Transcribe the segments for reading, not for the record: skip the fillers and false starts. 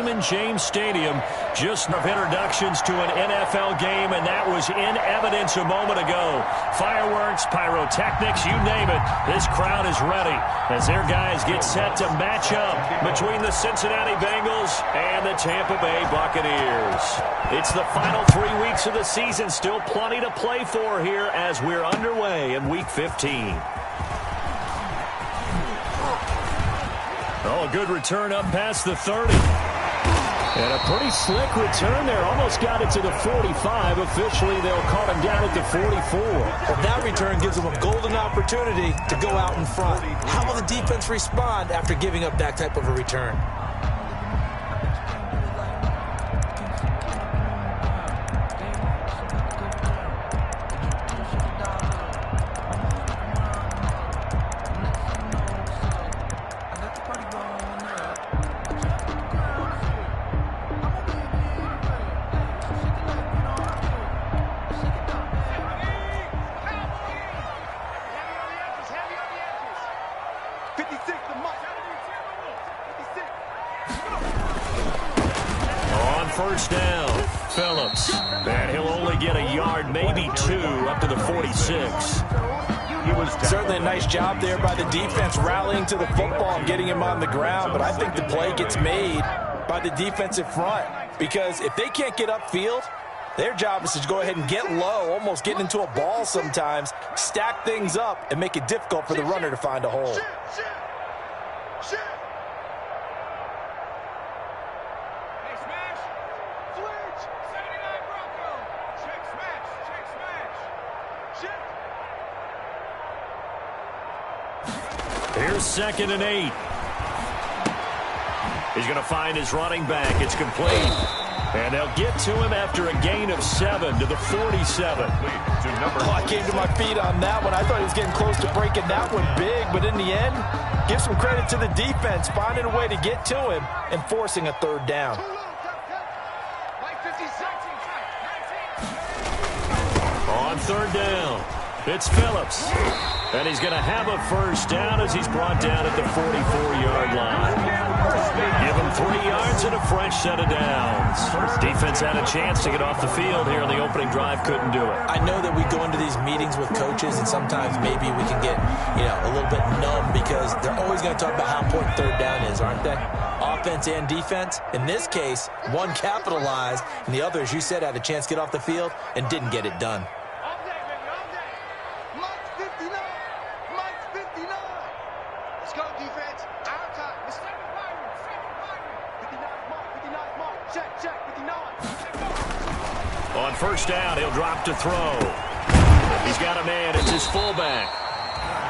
Raymond James Stadium. Just enough introductions to an NFL game, and that was in evidence a moment ago. Fireworks, pyrotechnics, you name it. This crowd is ready as their guys get set to match up between the Cincinnati Bengals and the Tampa Bay Buccaneers. It's the final 3 weeks of the season. Still plenty to play for here as we're underway in Week 15. Oh, a good return up past the 30. And a pretty slick return there. Almost got it to the 45. Officially, they'll call him down at the 44. Well, that return gives them a golden opportunity to go out in front. How will the defense respond after giving up that type of a return? First down, Phillips. And he'll only get a yard, maybe two, up to the 46. Certainly a nice job there by the defense rallying to the football and getting him on the ground, but I think the play gets made by the defensive front because if they can't get upfield, their job is to go ahead and get low, almost get into a ball sometimes, stack things up, and make it difficult for the runner to find a hole. Here's 2nd and 8. He's going to find his running back. It's complete. And they'll get to him after a gain of 7 to the 47. Oh, I came to my feet on that one. I thought he was getting close to breaking that one big, but in the end, give some credit to the defense, finding a way to get to him and forcing a 3rd down. On 3rd down, it's Phillips. And he's going to have a first down as he's brought down at the 44-yard line. Give him 3 yards and a fresh set of downs. Defense had a chance to get off the field here on the opening drive, couldn't do it. I know that we go into these meetings with coaches, and sometimes maybe we can get, a little bit numb because they're always going to talk about how important 3rd down is, aren't they? Offense and defense. In this case, one capitalized, and the other, as you said, had a chance to get off the field and didn't get it done. On first down, he'll drop to throw. He's got a man. It's his fullback.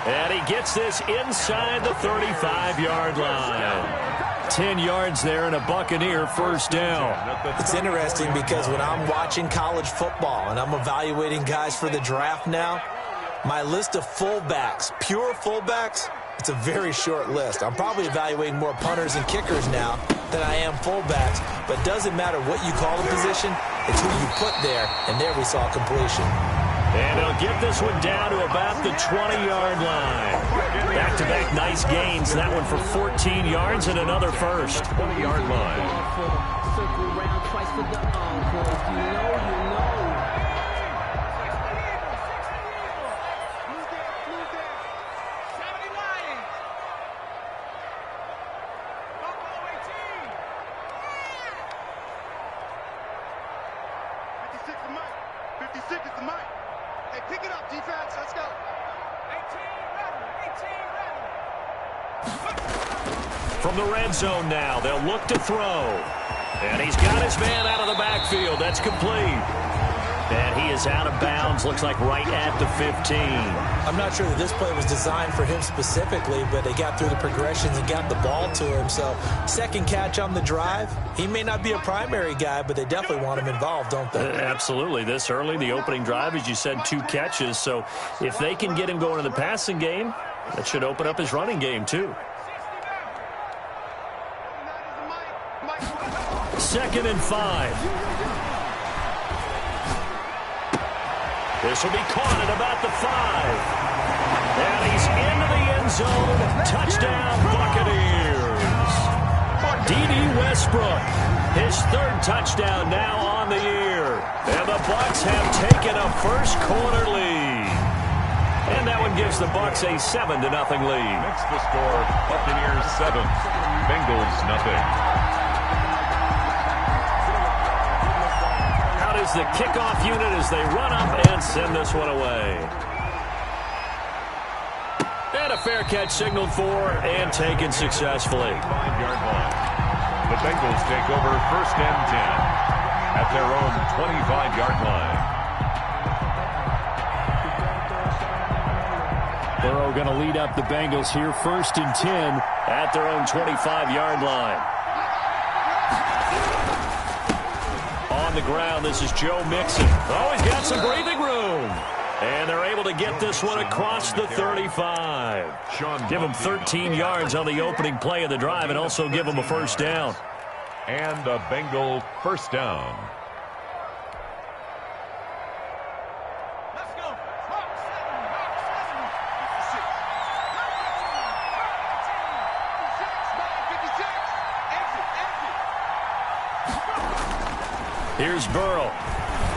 And he gets this inside the 35-yard line. 10 yards there and a Buccaneer first down. It's interesting because when I'm watching college football and I'm evaluating guys for the draft now, my list of fullbacks, pure fullbacks, it's a very short list. I'm probably evaluating more punters and kickers now than I am fullbacks, but it doesn't matter what you call the position, it's who you put there, and there we saw completion. And they'll get this one down to about the 20-yard line. Back-to-back nice gains, that one for 14 yards and another first. 20-yard line. Circle around twice for the encore. You know. From the red zone now, they'll look to throw. And he's got his man out of the backfield. That's complete. And he is out of bounds, looks like right at the 15. I'm not sure that this play was designed for him specifically, but they got through the progressions and got the ball to him. So, second catch on the drive. He may not be a primary guy, but they definitely want him involved, don't they? Absolutely. This early, the opening drive, as you said, 2 catches. So, if they can get him going in the passing game, that should open up his running game, too. 2nd and 5. This will be caught at about the 5. And he's into the end zone. Touchdown, Buccaneers. D.D. Westbrook, his third touchdown now on the year. And the Bucs have taken a first-quarter lead. And that one gives the Bucs a 7-0 lead. Next the score, Buccaneers 7, Bengals 0. Out is the kickoff unit as they run up and send this one away. And a fair catch signaled for and taken successfully. 5-yard line. The Bengals take over 1st and 10 at their own 25-yard line. Burrow going to lead up the Bengals here 1st and 10 at their own 25-yard line. On the ground, this is Joe Mixon. Oh, he's got some breathing room. And they're able to get this one across the 35. Give them 13 yards on the opening play of the drive and also give them a first down. And a Bengal first down. Here's Burrow.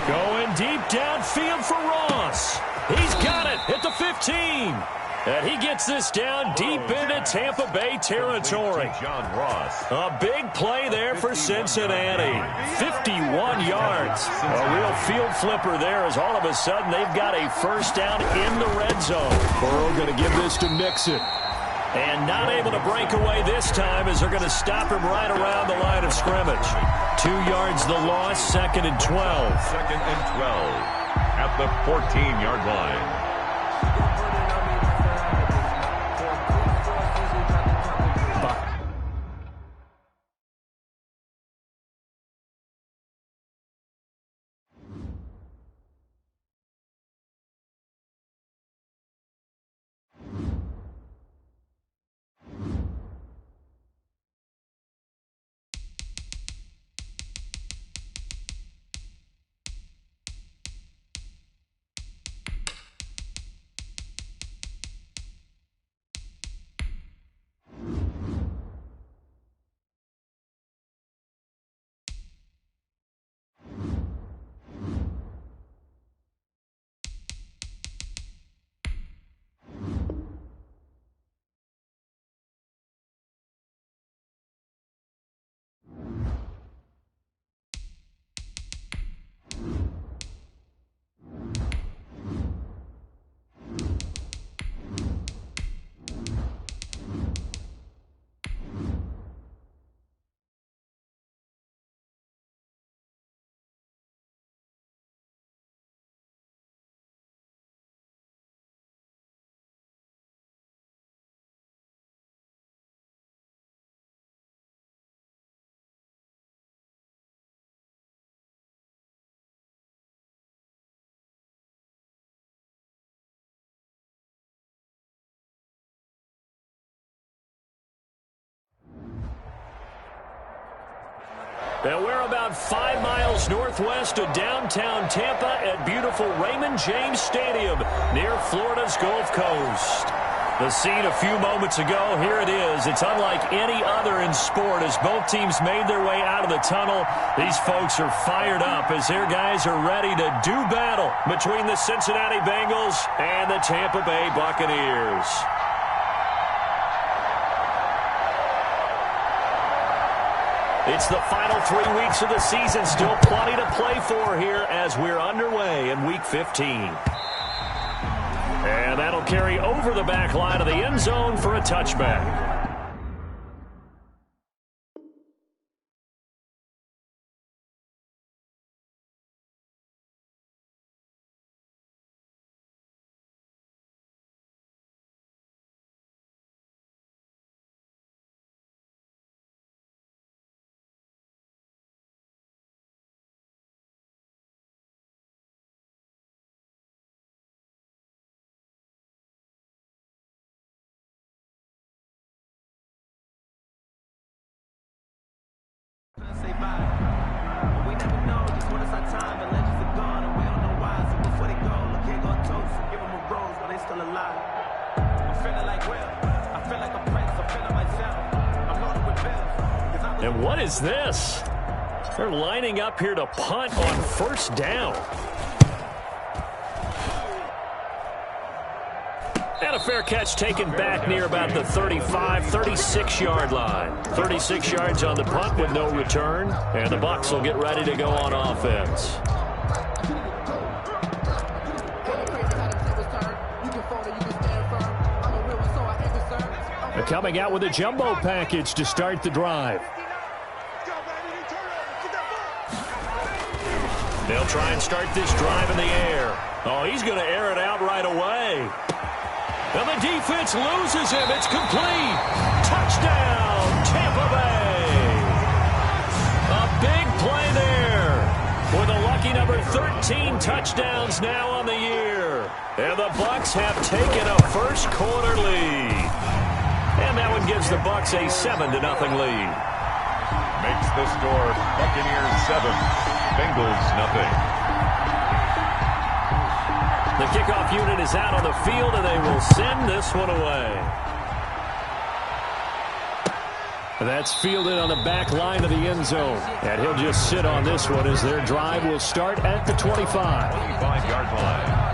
Going deep downfield for Ross. He's got it at the 15. And he gets this down deep into Tampa Bay territory. John Ross. A big play there for Cincinnati. 51 yards. A real field flipper there as all of a sudden they've got a first down in the red zone. Burrow going to give this to Mixon. And not able to break away this time as they're going to stop him right around the line of scrimmage. 2 yards the loss, 2nd and 12. 2nd and 12 at the 14-yard line. And we're about 5 miles northwest of downtown Tampa at beautiful Raymond James Stadium near Florida's Gulf Coast. The scene a few moments ago, here it is. It's unlike any other in sport as both teams made their way out of the tunnel. These folks are fired up as their guys are ready to do battle between the Cincinnati Bengals and the Tampa Bay Buccaneers. It's the final 3 weeks of the season. Still plenty to play for here as we're underway in Week 15. And that'll carry over the back line of the end zone for a touchback. Say bye. But we never know just when it's our time. The legends are gone and we don't know why. So before they go, look here, go toast and give them a rose while they still alive. I'm feeling like Will. I feel like a prince. I'm feeling myself. I'm loaded with bills. Cause I was And what is this? They're lining up here to punt on first down. And a fair catch taken back near about the 35, 36-yard line. 36 yards on the punt with no return. And the Bucs will get ready to go on offense. They're coming out with a jumbo package to start the drive. They'll try and start this drive in the air. Oh, he's going to air it out right away. And the defense loses him. It's complete. Touchdown, Tampa Bay. A big play there with a lucky number 13 touchdowns now on the year. And the Bucs have taken a first quarter lead. And that one gives the Bucs a 7-0 lead. Makes the score Buccaneers 7, Bengals nothing. The kickoff unit is out on the field, and they will send this one away. That's fielded on the back line of the end zone. And he'll just sit on this one as their drive will start at the 25. 25-yard line.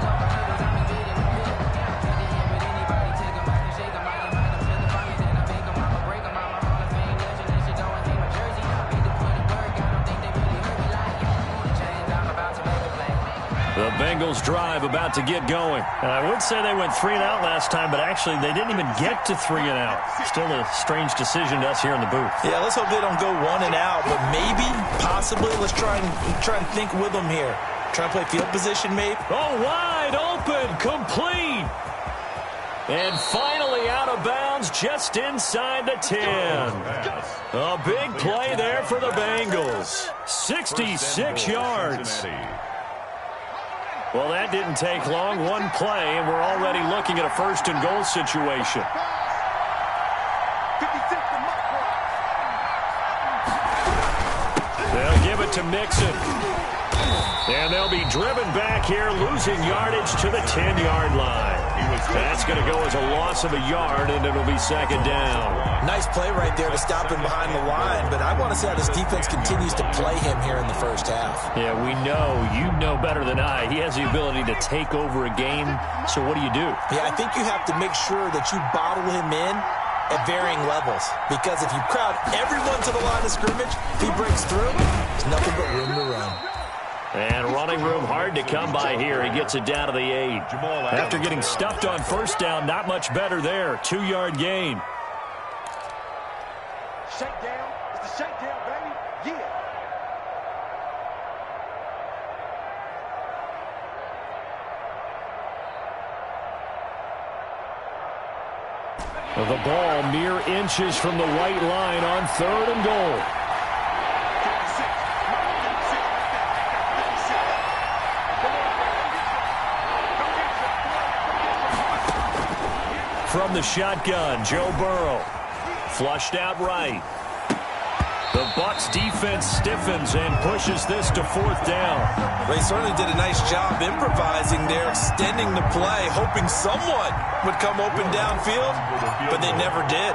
The Bengals drive about to get going. I would say they went 3-and-out last time, but actually they didn't even get to 3-and-out. Still a strange decision to us here in the booth. Yeah, let's hope they don't go 1-and-out, but maybe, possibly, let's try and think with them here. Try and play field position, maybe. Oh, wide open, complete. And finally out of bounds just inside the 10. A big play there for the Bengals. 66 yards. Well, that didn't take long. One play, and we're already looking at a first-and-goal situation. They'll give it to Mixon. And they'll be driven back here, losing yardage to the 10-yard line. That's going to go as a loss of a yard, and it'll be second down. Nice play right there to stop him behind the line, but I want to see how this defense continues to play him here in the first half. Yeah, we know. You know better than I. He has the ability to take over a game, so what do you do? Yeah, I think you have to make sure that you bottle him in at varying levels, because if you crowd everyone to the line of scrimmage, if he breaks through, there's nothing but room to run. And running room hard to come by here. He gets it down to the 8. After getting stuffed on first down, not much better there. 2-yard gain. Shakedown. It's the shakedown, baby. Yeah. The ball mere inches from the white line on 3rd and goal. From the shotgun, Joe Burrow. Flushed out right. The Bucs defense stiffens and pushes this to 4th down. They certainly did a nice job improvising there, extending the play, hoping someone would come open downfield, but they never did.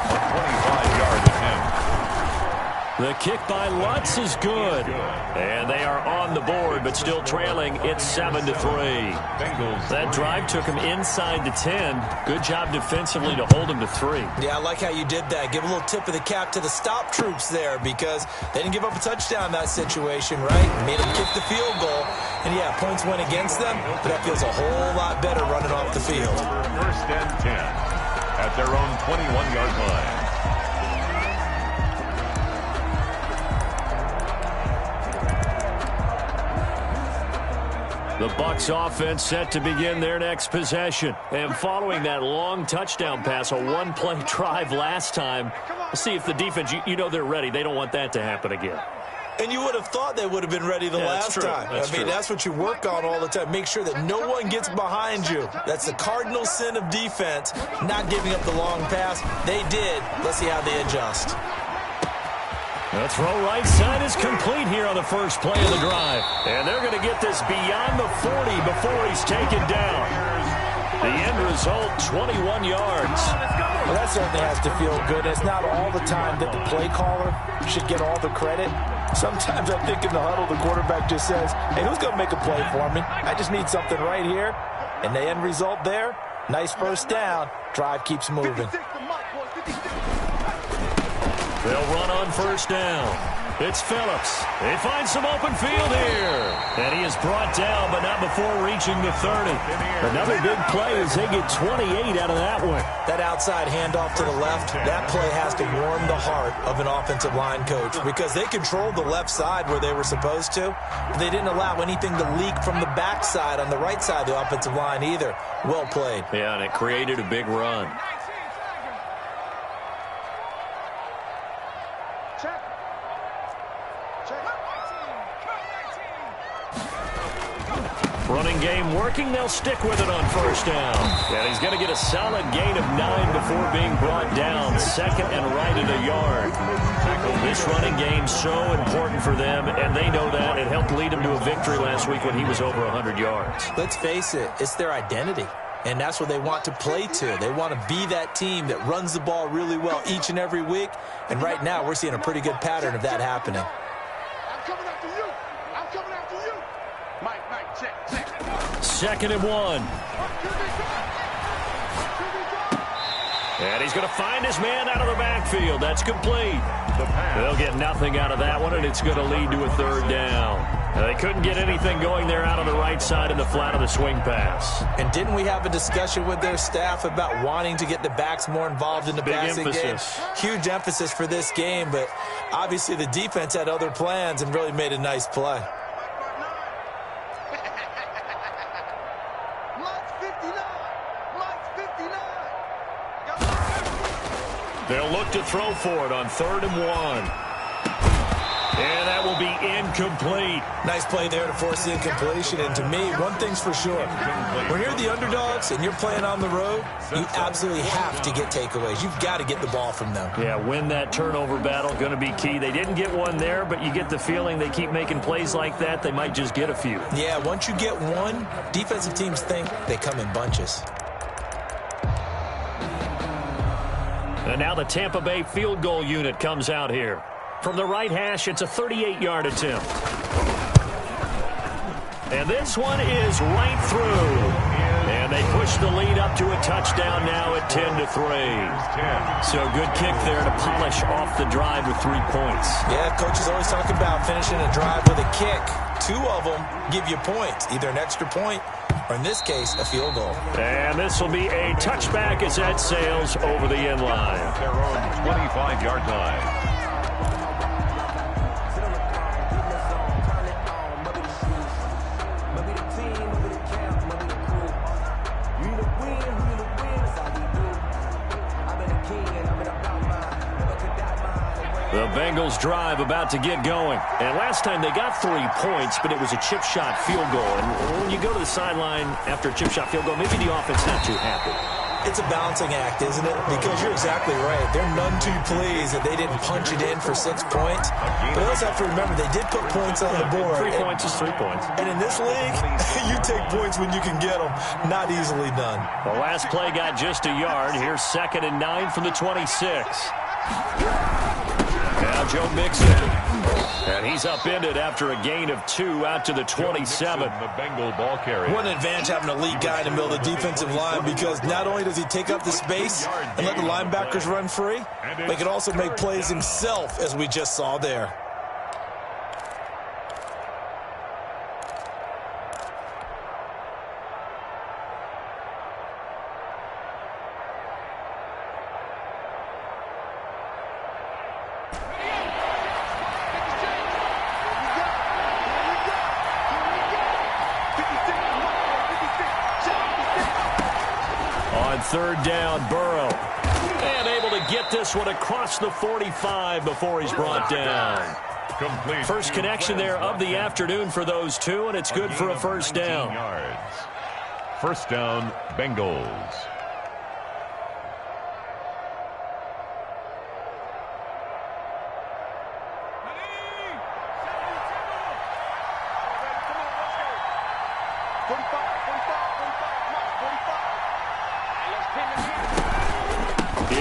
25-yard attempt. The kick by Lutz is good. And they are on the board, but still trailing. It's 7-3. That drive took them inside the 10. Good job defensively to hold them to 3. Yeah, I like how you did that. Give a little tip of the cap to the stop troops there, because they didn't give up a touchdown in that situation, right? Made them kick the field goal. And yeah, points went against them, but that feels a whole lot better running off the field. First and 10 at their own 21-yard line. The Bucs offense set to begin their next possession. And following that long touchdown pass, a one-play drive last time, let's see if the defense, you know they're ready. They don't want that to happen again. And you would have thought they would have been ready the last time. That's what you work on all the time. Make sure that no one gets behind you. That's the cardinal sin of defense, not giving up the long pass. They did. Let's see how they adjust. The throw right side is complete here on the first play of the drive. And they're going to get this beyond the 40 before he's taken down. The end result, 21 yards. Well, that certainly has to feel good. It's not all the time that the play caller should get all the credit. Sometimes I think in the huddle, the quarterback just says, hey, who's going to make a play for me? I just need something right here. And the end result there, nice first down. Drive keeps moving. They'll run on first down. It's Phillips. They find some open field here. And he is brought down, but not before reaching the 30. Another big play as they get 28 out of that one. That outside handoff to the left, that play has to warm the heart of an offensive line coach because they controlled the left side where they were supposed to. They didn't allow anything to leak from the backside on the right side of the offensive line either. Well played. Yeah, and it created a big run. Running game working. They'll stick with it on first down. And he's going to get a solid gain of 9 before being brought down. Second and right at a yard. This running game so important for them, and they know that. It helped lead them to a victory last week when he was over 100 yards. Let's face it, it's their identity. And that's what they want to play to. They want to be that team that runs the ball really well each and every week. And right now, we're seeing a pretty good pattern of that happening. I'm coming after you. I'm coming after you. Mike, check. 2nd and 1. And he's going to find his man out of the backfield. That's complete. They'll get nothing out of that one, and it's going to lead to a 3rd down. They couldn't get anything going there out on the right side in the flat of the swing pass. And didn't we have a discussion with their staff about wanting to get the backs more involved in the passing game? Huge emphasis for this game, but obviously the defense had other plans and really made a nice play. They'll look to throw for it on 3rd and 1. And that will be incomplete. Nice play there to force the incompletion. And to me, one thing's for sure. When you're the underdogs and you're playing on the road, you absolutely have to get takeaways. You've got to get the ball from them. Yeah, win that turnover battle, going to be key. They didn't get one there, but you get the feeling they keep making plays like that, they might just get a few. Yeah, once you get one, defensive teams think they come in bunches. And now the Tampa Bay field goal unit comes out here. From the right hash, it's a 38-yard attempt. And this one is right through. And they push the lead up to a touchdown now at 10-3. So good kick there to polish off the drive with 3 points. Yeah, coaches always talk about finishing a drive with a kick. 2 of them give you points, either an extra point or, in this case, a field goal. And this will be a touchback as that sails over the end line. Their own 25-yard line. The Bengals drive about to get going. And last time they got 3 points, but it was a chip shot field goal. And when you go to the sideline after a chip shot field goal, maybe the offense not too happy. It's a balancing act, isn't it? Because you're exactly right. They're none too pleased that they didn't punch it in for 6 points. But they also have to remember they did put points on the board. 3 points is 3 points. And in this league, you take points when you can get them. Not easily done. The last play got just a yard. Here's 2nd and 9 from the 26. Now Joe Mixon. And he's upended after a gain of 2 out to the 27. The Bengal ball carrier. What an advantage having an elite guy in the middle of the defensive line, because not only does he take up the space and let the linebackers run free, but he can also make plays himself, as we just saw there. On 3rd down, Burrow. And able to get this one across the 45 before he's brought down. Complete. First connection there of the afternoon for those two, and it's good for a first down. Yards. First down, Bengals.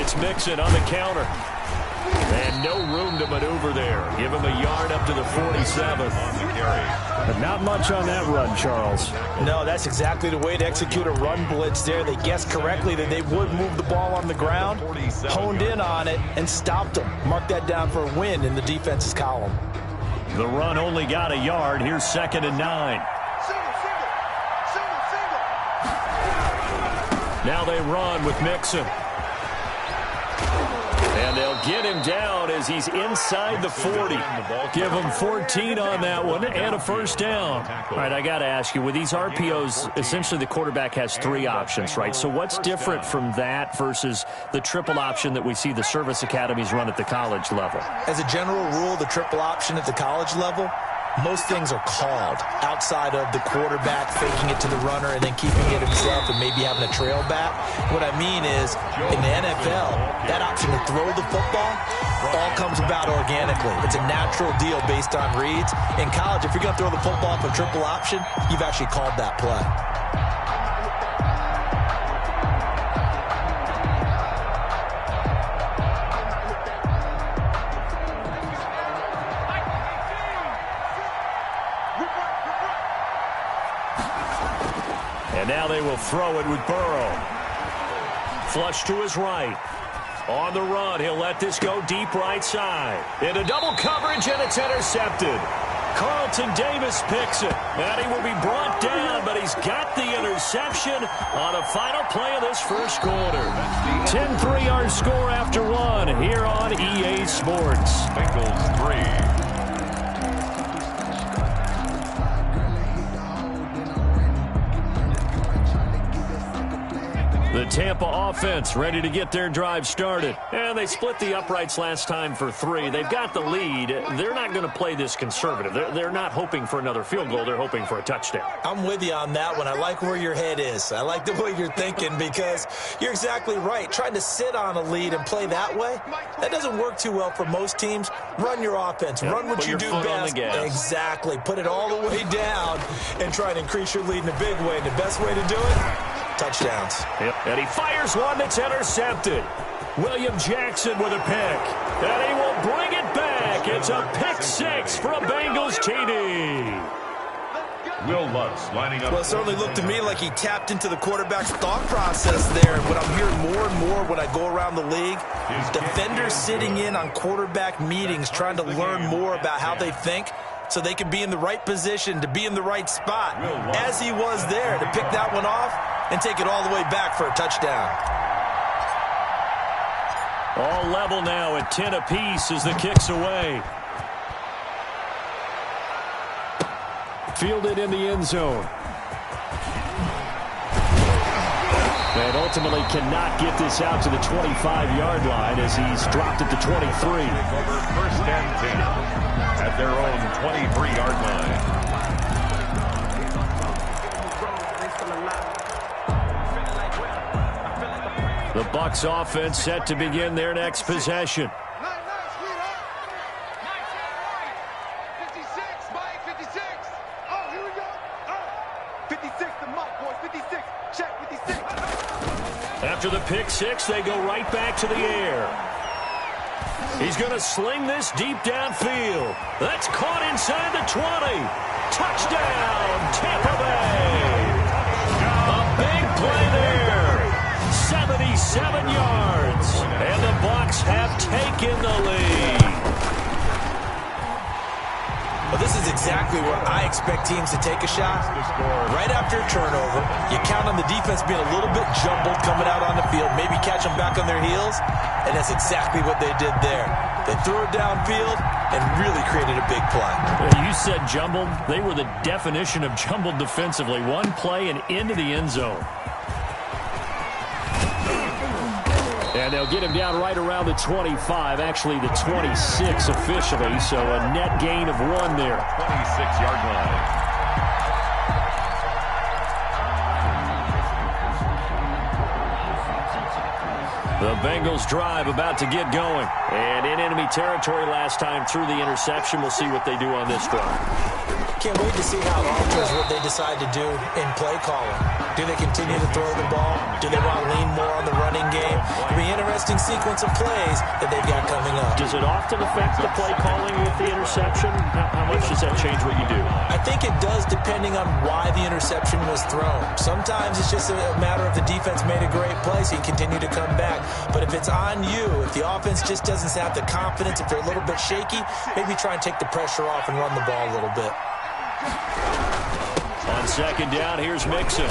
It's Mixon on the counter. And no room to maneuver there. Give him a yard up to the 47. But not much on that run, Charles. No, that's exactly the way to execute a run blitz there. They guessed correctly that they would move the ball on the ground, honed in on it, and stopped them. Mark that down for a win in the defense's column. The run only got a yard. Here's 2nd and 9. Now they run with Mixon. And they'll get him down as he's inside the 40. Give him 14 on that one and a first down. All right, I got to ask you, with these RPOs, essentially the quarterback has 3 options, right? So what's different from that versus the triple option that we see the service academies run at the college level? As a general rule, the triple option at the college level, most things are called outside of the quarterback faking it to the runner and then keeping it himself and maybe having a trail back. What I mean is, in the NFL, that option to throw the football all comes about organically. It's a natural deal based on reads. In college, if you're going to throw the football for triple option, you've actually called that play. And now they will throw it with Burrow. Flush to his right. On the run, he'll let this go deep right side. Into double coverage, and it's intercepted. Carlton Davis picks it. And he will be brought down, but he's got the interception on a final play of this first quarter. 10-3 our score after 1 here on EA Sports. Bengals 3. The Tampa offense ready to get their drive started. And they split the uprights last time for 3. They've got the lead. They're not going to play this conservative. They're not hoping for another field goal. They're hoping for a touchdown. I'm with you on that one. I like where your head is. I like the way you're thinking because you're exactly right. Trying to sit on a lead and play that way, that doesn't work too well for most teams. Run your offense. Yep, run what you do best. Exactly. Put it all the way down and try to increase your lead in a big way. And the best way to do it, touchdowns. Yep. And he fires one that's intercepted. William Jackson with a pick. And he will bring it back. It's a pick 6 for a Bengals TD. Will Lutz lining up. Well, it certainly looked to me like he tapped into the quarterback's thought process there. What I'm hearing more and more when I go around the league, defenders sitting in on quarterback meetings trying to learn more about how they think so they can be in the right position to be in the right spot, as he was there to pick that one off and take it all the way back for a touchdown. All level now at 10 apiece as the kick's away. Fielded in the end zone. And ultimately cannot get this out to the 25-yard line as he's dropped at the 23. Over 1st and 10 at their own 23-yard line. The Bucs offense set to begin their next possession. 56, Mike, 56. Oh, here we go. 56 to Mike, boys. 56. Check 56. After the pick 6, they go right back to the air. He's going to sling this deep downfield. That's caught inside the 20. Touchdown, Tampa Bay. A big play there. 77 yards. And the Bucs have taken the lead. Well, this is exactly where I expect teams to take a shot. Right after a turnover, you count on the defense being a little bit jumbled coming out on the field, maybe catch them back on their heels, and that's exactly what they did there. They threw it downfield and really created a big play. You said jumbled. They were the definition of jumbled defensively. One play and into the end zone. And they'll get him down right around the 25, actually the 26 officially, so a net gain of 1 there. 26-yard line. The Bengals drive about to get going. And in enemy territory last time through the interception. We'll see what they do on this drive. Can't wait to see how it alters what they decide to do in play calling. Do they continue to throw the ball? Do they want to lean more on the running game? It'll be an interesting sequence of plays that they've got coming up. Does it often affect the play calling with the interception? How much does that change what you do? I think it does depending on why the interception was thrown. Sometimes it's just a matter of the defense made a great play, so you continue to come back. But if it's on you, if the offense just doesn't have the confidence, if they're a little bit shaky, maybe try and take the pressure off and run the ball a little bit. On second down, here's Mixon.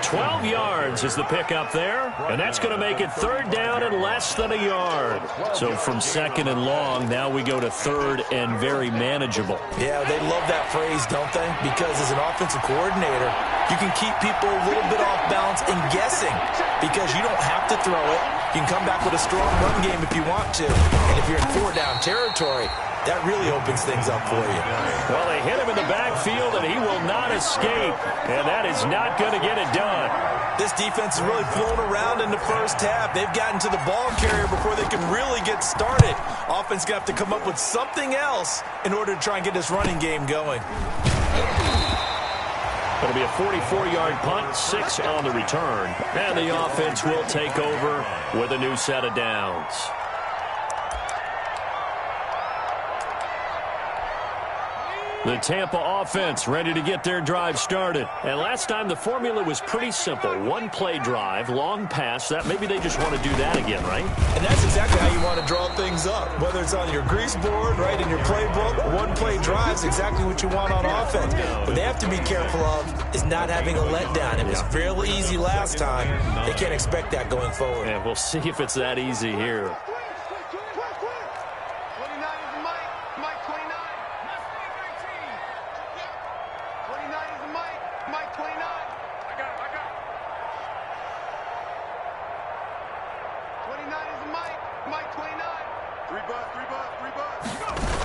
12 yards is the pickup there, and that's going to make it third down and less than a yard. So from second and long, now we go to third and very manageable. Yeah, they love that phrase, don't they? Because as an offensive coordinator, you can keep people a little bit off balance and guessing because you don't have to throw it. You can come back with a strong run game if you want to. And if you're in four-down territory, that really opens things up for you. Well, they hit him in the backfield, and he will not escape. And that is not going to get it done. This defense is really flown around in the first half. They've gotten to the ball carrier before they can really get started. Offense going to have to come up with something else in order to try and get this running game going. It'll be a 44-yard punt, 6 on the return. And the offense will take over with a new set of downs. The Tampa offense ready to get their drive started. And last time the formula was pretty simple. One play drive, long pass. That maybe they just want to do that again, right? And that's exactly how you want to draw things up. Whether it's on your grease board, right, in your playbook, one play drive is exactly what you want on offense. What they have to be careful of is not having a letdown. It was fairly easy last time. They can't expect that going forward. And we'll see if it's that easy here.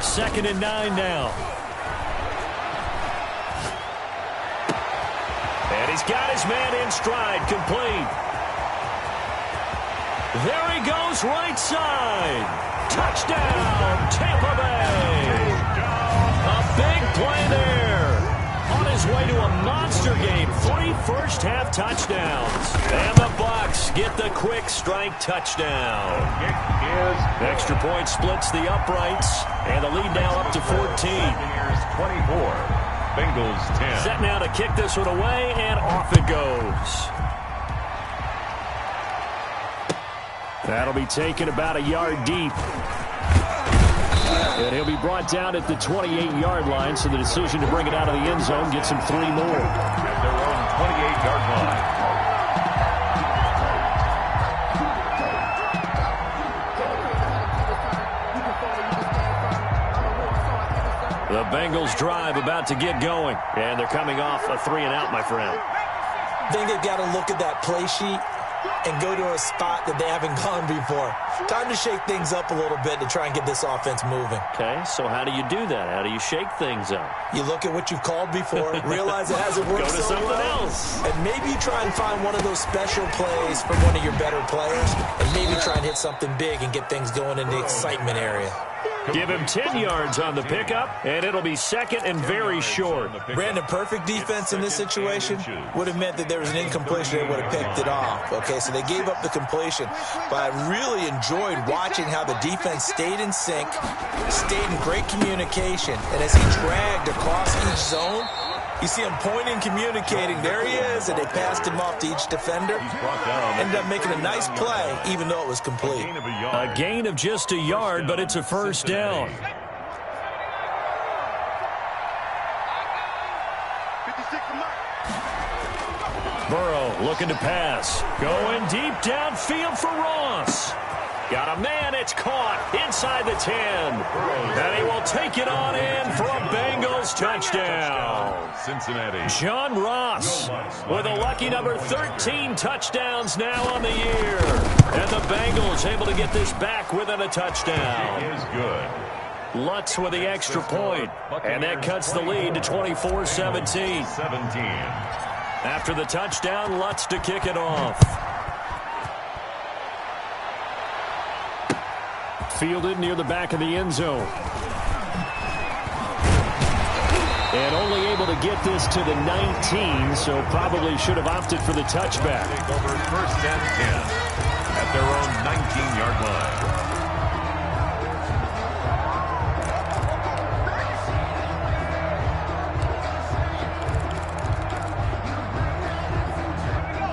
Second and 9 now. And he's got his man in stride, complete. There he goes, right side. Touchdown, Tampa Bay. A big play there. On his way to a monster game. 3 first-half touchdowns. And the Bucs get the quick strike touchdown. Extra point splits the uprights. And the lead now up to 14. 24. Bengals 10. Set now to kick this one away, and off it goes. That'll be taken about a yard deep. And he'll be brought down at the 28-yard line, so the decision to bring it out of the end zone gets him 3 more. At their own 28-yard line. The Bengals drive about to get going, and they're coming off a 3-and-out, my friend. I think they've got to look at that play sheet and go to a spot that they haven't gone before. Time to shake things up a little bit to try and get this offense moving. Okay, so how do you do that? How do you shake things up? You look at what you've called before, realize it hasn't worked so well. Go to something else. And maybe try and find one of those special plays from one of your better players, and maybe try and hit something big and get things going in the excitement area. Give him 10 yards on the pickup, and it'll be second and very short. Brandon, perfect defense in this situation would have meant that there was an incompletion. They would have picked it off. Okay, so they gave up the completion. But I really enjoyed watching how the defense stayed in sync, stayed in great communication. And as he dragged across each zone, you see him pointing, communicating. There he is, and they passed him off to each defender. Ended up making a nice play, even though it was complete. A gain of just a yard, but it's a first down. 56 to Mike. Burrow looking to pass. Going deep downfield for Ross. Got a man, it's caught inside the 10. And he will take it on in for a Bengals touchdown. Cincinnati. John Ross with a lucky number 13 touchdowns now on the year. And the Bengals able to get this back within a touchdown. It is good. Lutz with the extra point. And that cuts the lead to 24-17. After After the touchdown, Lutz to kick it off. Fielded near the back of the end zone. And only able to get this to the 19, so probably should have opted for the touchback. Take over 1st and 10 at their own 19-yard line.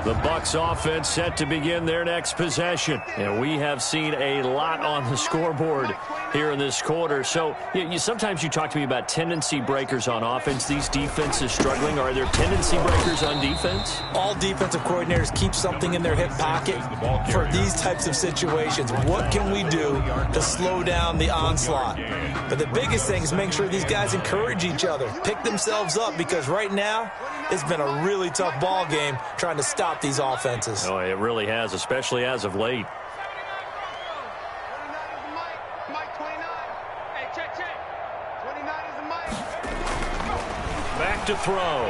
The Bucs offense set to begin their next possession. And we have seen a lot on the scoreboard here in this quarter. So sometimes you talk to me about tendency breakers on offense. These defenses struggling. Are there tendency breakers on defense? All defensive coordinators keep something in their hip pocket for these types of situations. What can we do to slow down the onslaught? But the biggest thing is make sure these guys encourage each other, pick themselves up, because right now it's been a really tough ball game trying to stop these offenses. Oh, it really has, especially as of late. 29 is Mike. Hey, check. 29 is Mike. Back to throw.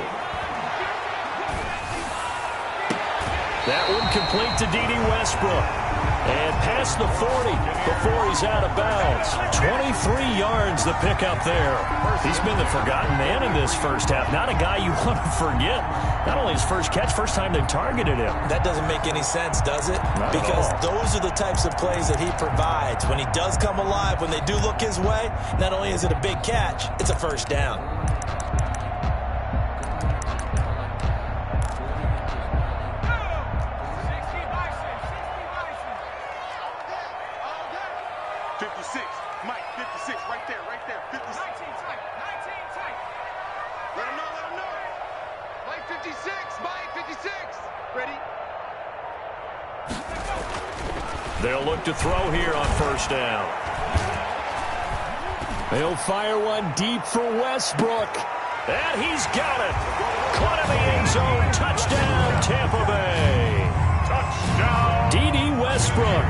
That one complete to D.D. Westbrook. And past the 40 before he's out of bounds. 23 yards the pickup there. He's been the forgotten man in this first half. Not a guy you want to forget. Not only his first catch, first time they've targeted him. That doesn't make any sense, does it? Because those are the types of plays that he provides. When he does come alive, when they do look his way, not only is it a big catch, it's a first down. 56. Mike, 56. Right there. 56. 19 tight. Let him know. Mike, 56. Mike, 56. Ready? They'll look to throw here on first down. They'll fire one deep for Westbrook. And he's got it. Caught in the end zone. Touchdown, Tampa Bay. Touchdown. D.D. Westbrook.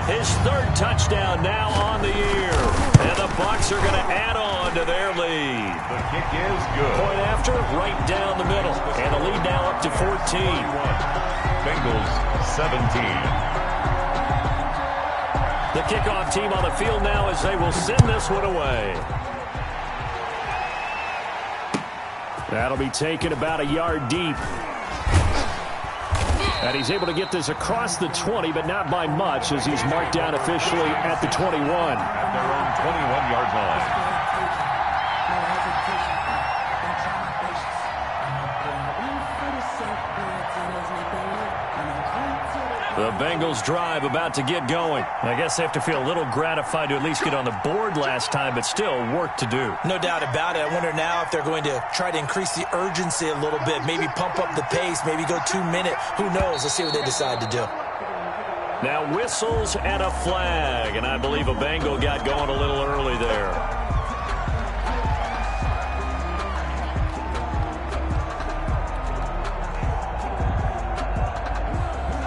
His third touchdown now on the year. And the Bucs are going to add on to their lead. The kick is good. Point after, right down the middle. And the lead now up to 14. Bengals 17. The kickoff team on the field now as they will send this one away. That'll be taken about a yard deep. And he's able to get this across the 20, but not by much, as he's marked down officially at the 21. At their own 21-yard line. The Bengals drive about to get going. I guess they have to feel a little gratified to at least get on the board last time, but still work to do. No doubt about it. I wonder now if they're going to try to increase the urgency a little bit, maybe pump up the pace, maybe go 2 minute. Who knows? Let's see what they decide to do. Now whistles and a flag, and I believe a Bengal got going a little early there.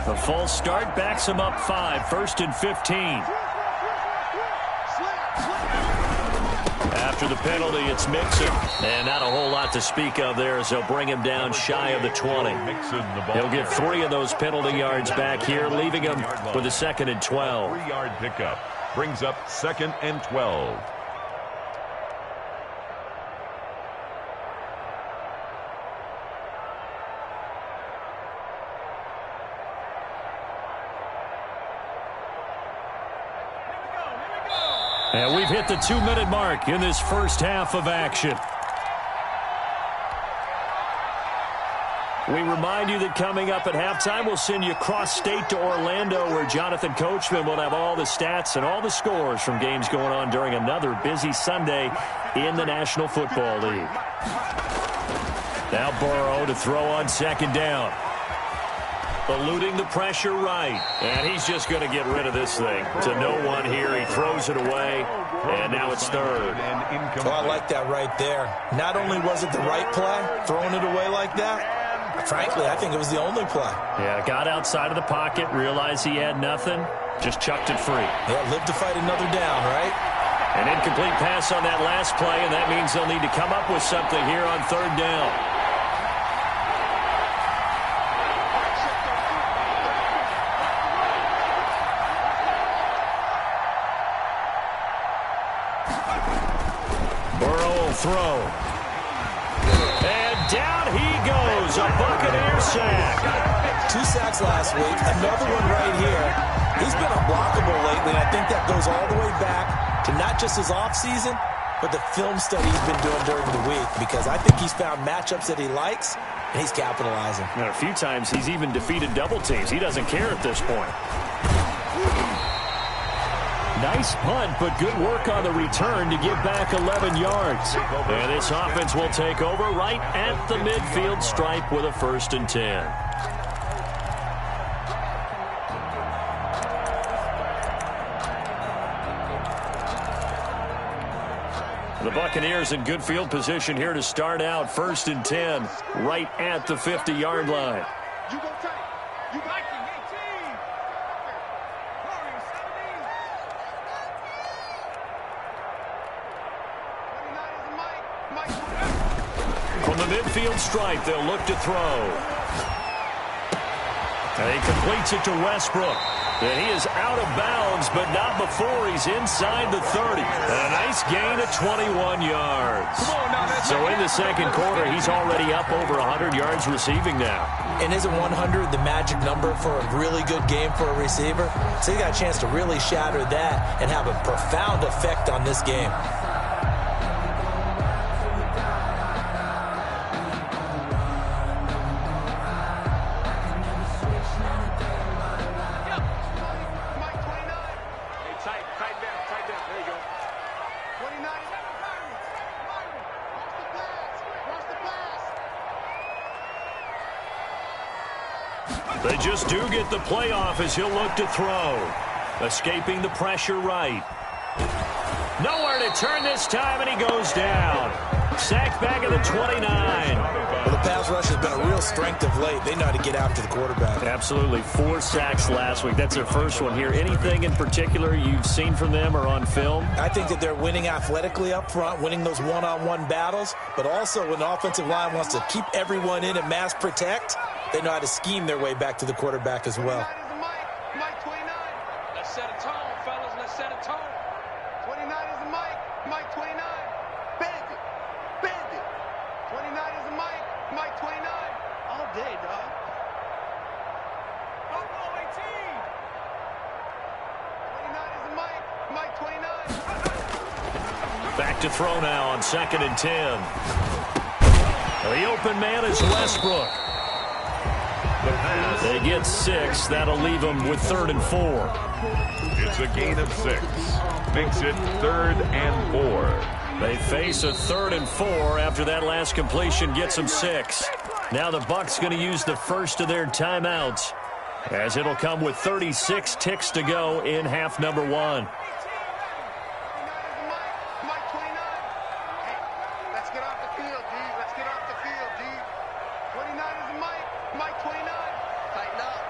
The false start backs him up 5, 1st and 15. After the penalty, it's Mixon. And not a whole lot to speak of there as they'll bring him down shy of the 20. He'll get 3 of those penalty yards back here, leaving him with a 2nd and 12. 3-yard pickup brings up 2nd and 12. And we've hit the 2-minute mark in this first half of action. We remind you that coming up at halftime, we'll send you cross-state to Orlando, where Jonathan Coachman will have all the stats and all the scores from games going on during another busy Sunday in the National Football League. Now Burrow to throw on 2nd down. Eluding the pressure right. And he's just going to get rid of this thing to no one here. He throws it away, and now it's 3rd. Oh, I like that right there. Not only was it the right play, throwing it away like that, frankly, I think it was the only play. Yeah, got outside of the pocket, realized he had nothing, just chucked it free. Yeah, live to fight another down, right? An incomplete pass on that last play, and that means they'll need to come up with something here on 3rd down. He'll throw. And down he goes. A Buccaneer sack. 2 sacks last week. Another one right here. He's been unblockable lately, and I think that goes all the way back to not just his offseason, but the film study he's been doing during the week, because I think he's found matchups that he likes, and he's capitalizing. And a few times he's even defeated double teams. He doesn't care at this point. Nice punt, but good work on the return to get back 11 yards. And this offense will take over right at the midfield stripe with a 1st and 10. The Buccaneers in good field position here to start out. 1st and 10, right at the 50-yard line. You go tight. You got 18. Warriors 17. 29 is Mike. From the midfield stripe, they'll look to throw. And he completes it to Westbrook. And he is out of bounds, but not before he's inside the 30. And a nice gain of 21 yards. So in the second quarter, he's already up over 100 yards receiving now. And isn't 100 the magic number for a really good game for a receiver? So he got a chance to really shatter that and have a profound effect on this game. They just do get the playoff as he'll look to throw. Escaping the pressure right. Nowhere to turn this time, and he goes down. Sacked back at the 29. Well, the pass rush has been a real strength of late. They know how to get after the quarterback. Absolutely. 4 sacks last week. That's their first one here. Anything in particular you've seen from them or on film? I think that they're winning athletically up front, winning those one-on-one battles, but also when the offensive line wants to keep everyone in and mass protect, they know how to scheme their way back to the quarterback as well. Mike 29. Let's set a tone, fellas. Let's set a tone. 29 is the Mike 29. Bend it. 29 is the Mike 29. All day, dog. Buffalo 18. 29 is the Mike 29. Back to throw now on 2nd and 10. The open man is Westbrook. They get 6. That'll leave them with 3rd and 4. It's a gain of 6. Makes it 3rd and 4. They face a 3rd and 4 after that last completion gets them 6. Now the Bucs going to use the first of their timeouts, as it'll come with 36 ticks to go in half number 1. Let's get off the field, D. Let's get off the field, D. 29 is the Mike 29. Tighten up.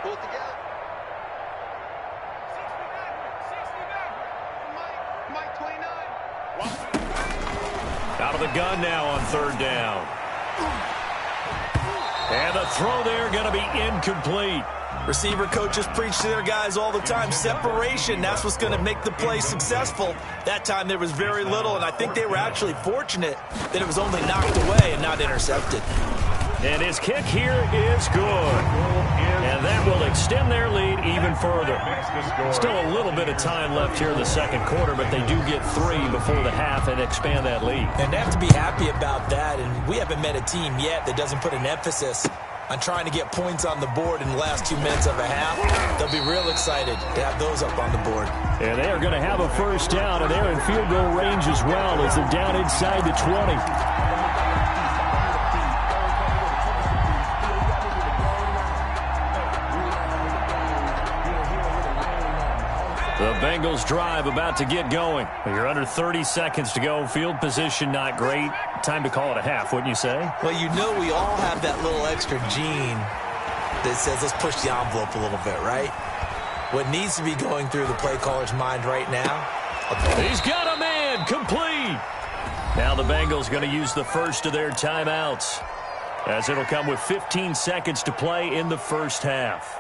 Pull it together. 69. Mike 29. Out of the gun now on 3rd down. And the throw there going to be incomplete. Receiver coaches preach to their guys all the time. Separation, that's what's going to make the play successful. That time there was very little, and I think they were actually fortunate that it was only knocked away and not intercepted. And his kick here is good. And that will extend their lead even further. Still a little bit of time left here in the second quarter, but they do get 3 before the half and expand that lead. And they have to be happy about that, and we haven't met a team yet that doesn't put an emphasis on trying to get points on the board in the last 2 minutes of a half. They'll be real excited to have those up on the board. And they are going to have a first down, and they're in field goal range as well as they're down inside the 20. The Bengals drive about to get going. You're under 30 seconds to go. Field position not great. Time to call it a half, wouldn't you say? Well, you know we all have that little extra gene that says let's push the envelope a little bit, right? What needs to be going through the play caller's mind right now? He's got a man, complete. Now the Bengals going to use the first of their timeouts, as it'll come with 15 seconds to play in the first half.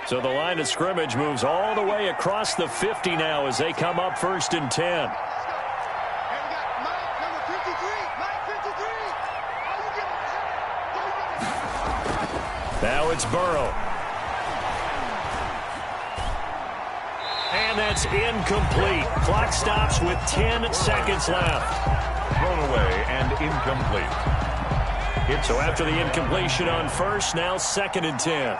So the line of scrimmage moves all the way across the 50 now as they come up 1st and 10. Now it's Burrow. And that's incomplete. Clock stops with 10 seconds left. Thrown away and incomplete. So after the incompletion on first, now 2nd and 10.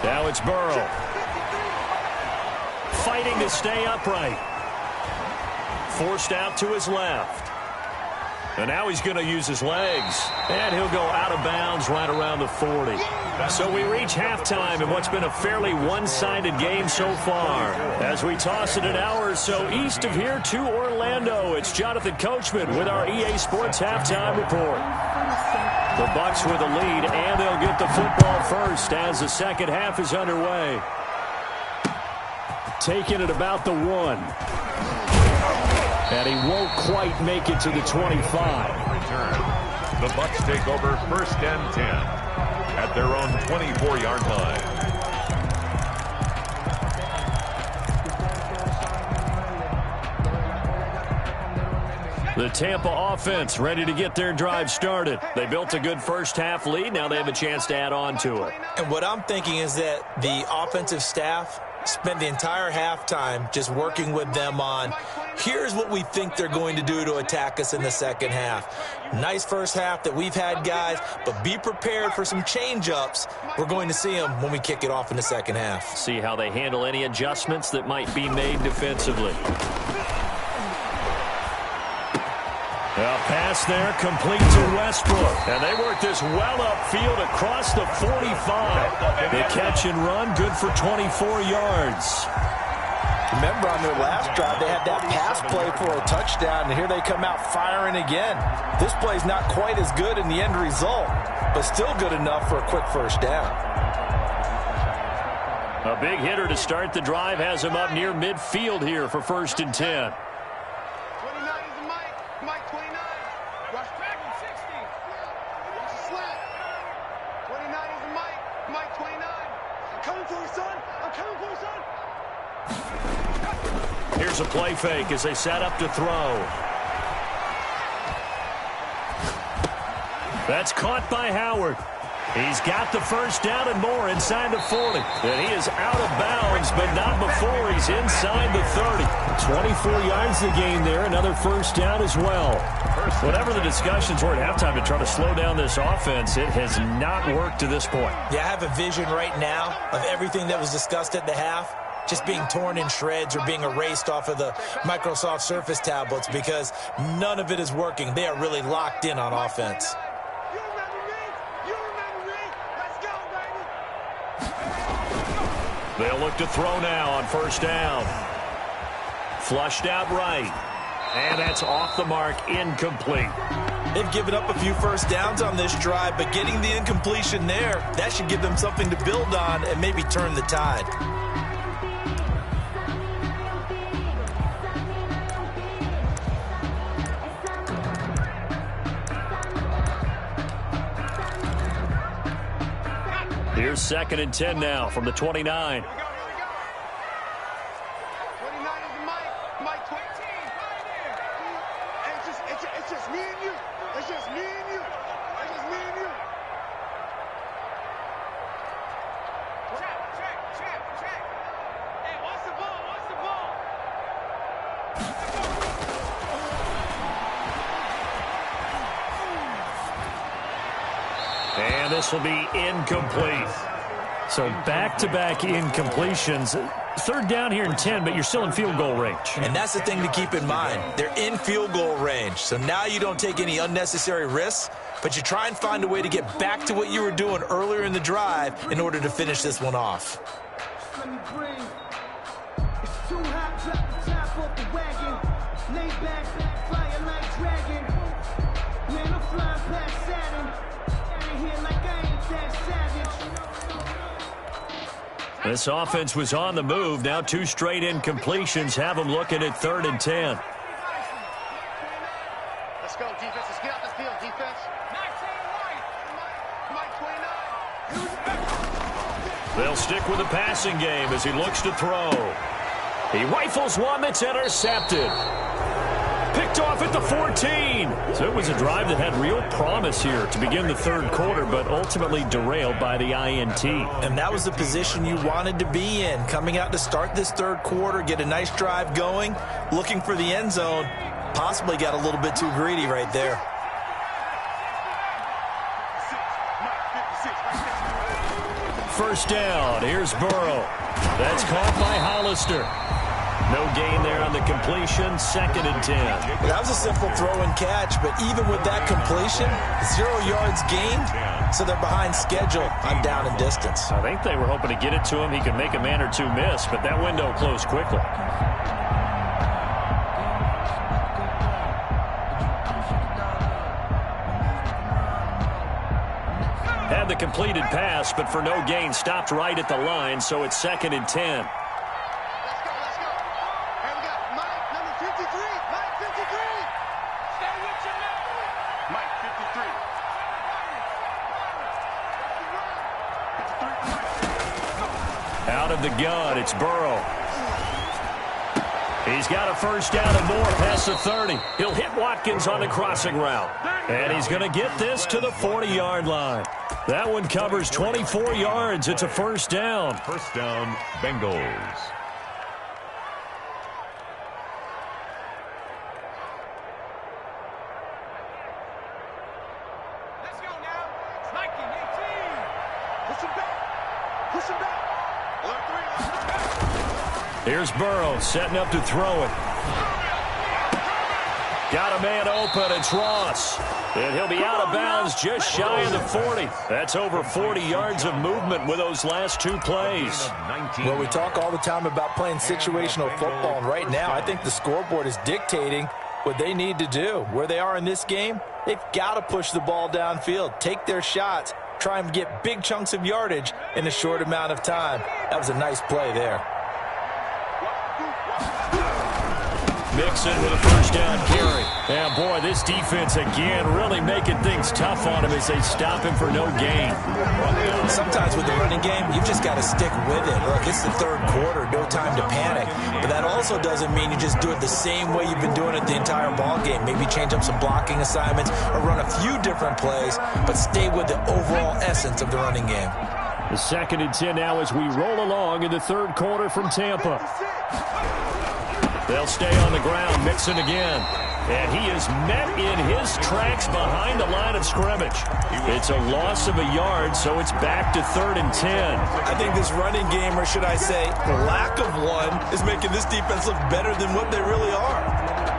Now it's Burrow. Fighting to stay upright. Forced out to his left. And now he's going to use his legs. And he'll go out of bounds right around the 40. So we reach halftime in what's been a fairly one-sided game so far. As we toss it an hour or so east of here to Orlando, it's Jonathan Coachman with our EA Sports Halftime Report. The Bucs with a lead, and they'll get the football first as the second half is underway. Taking it about the 1. And he won't quite make it to the 25. Return. The Bucs take over 1st and 10 at their own 24-yard line. The Tampa offense ready to get their drive started. They built a good first half lead. Now they have a chance to add on to it. And what I'm thinking is that the offensive staff spent the entire halftime just working with them on, here's what we think they're going to do to attack us in the second half. Nice first half that we've had, guys, but be prepared for some change-ups. We're going to see them when we kick it off in the second half. See how they handle any adjustments that might be made defensively. A pass there, complete to Westbrook. And they work this well upfield across the 45. The catch and run, good for 24 yards. Remember, on their last drive, they had that pass play for a touchdown, and here they come out firing again. This play's not quite as good in the end result, but still good enough for a quick first down. A big hitter to start the drive has him up near midfield here for 1st and 10. 29 is the Mike. Mike 29. Rush back on 60. Watch the slant. 29 is the Mike. Mike 29. I'm coming for you, son. I'm coming for you, son. Here's a play fake as they set up to throw. That's caught by Howard. He's got the first down and more inside the 40. And he is out of bounds, but not before he's inside the 30. 24 yards to gain there. Another first down as well. Whatever the discussions were at halftime to try to slow down this offense, it has not worked to this point. Yeah, I have a vision right now of everything that was discussed at the half just being torn in shreds or being erased off of the Microsoft Surface tablets because none of it is working. They are really locked in on offense. You remember me? You remember me? Let's go, baby. They'll look to throw now on first down. Flushed out right. And that's off the mark, incomplete. They've given up a few first downs on this drive, but getting the incompletion there, that should give them something to build on and maybe turn the tide. Here's 2nd and 10 now from the 29. 29 is the Mike. Mike 20. And it's just me and you. It's just me and you. It's just me and you. Check. Hey, what's the ball? And this will be incomplete. So back-to-back incompletions. 3rd down here and 10, but you're still in field goal range. And that's the thing to keep in mind. They're in field goal range. So now you don't take any unnecessary risks, but you try and find a way to get back to what you were doing earlier in the drive in order to finish this one off. Let me breathe. It's too hot, drop the top off the wagon. Lay back, flying like dragon. Man, I'm flying past Saturn. Out of here like I ain't that savage. This offense was on the move. Now 2 straight incompletions have them looking at 3rd and 10. Let's go, defense. Let's get out this field, defense. 19 right. Mike 29. They'll stick with the passing game as he looks to throw. He rifles one that's intercepted. Picked off at the 14. So it was a drive that had real promise here to begin the third quarter, but ultimately derailed by the INT. And that was the position you wanted to be in. Coming out to start this third quarter, get a nice drive going, looking for the end zone. Possibly got a little bit too greedy right there. First down. Here's Burrow. That's caught by Hollister. No gain there on the completion. 2nd and 10. That was a simple throw and catch, but even with that completion, 0 yards gained, so they're behind schedule on down and distance. I think they were hoping to get it to him. He could make a man or two miss, but that window closed quickly. Had the completed pass, but for no gain, stopped right at the line, so it's 2nd and 10. Out of the gun, it's Burrow. He's got a first down and more past the 30. He'll hit Watkins on the crossing route. And he's going to get this to the 40-yard line. That one covers 24 yards. It's a first down. First down, Bengals. Let's go now. It's 19, 18. Push him back. Push him back. Here's Burrow setting up to throw it. Got a man open. It's Ross. And he'll be out of bounds just shy of the 40. That's over 40 yards of movement with those last two plays. Well, we talk all the time about playing situational football, and right now I think the scoreboard is dictating what they need to do. Where they are in this game, they've got to push the ball downfield, take their shots, try and get big chunks of yardage in a short amount of time. That was a nice play there. Mixon with a first down carry. And boy, this defense again really making things tough on him as they stop him for no gain. Sometimes with the running game, you've just got to stick with it. Look, it's the third quarter, no time to panic. But that also doesn't mean you just do it the same way you've been doing it the entire ball game. Maybe change up some blocking assignments or run a few different plays, but stay with the overall essence of the running game. The 2nd and 10 now as we roll along in the third quarter from Tampa. They'll stay on the ground. Mixon again. And he is met in his tracks behind the line of scrimmage. It's a loss of a yard, so it's back to 3rd and 10. I think this running game, or should I say the lack of one, is making this defense look better than what they really are.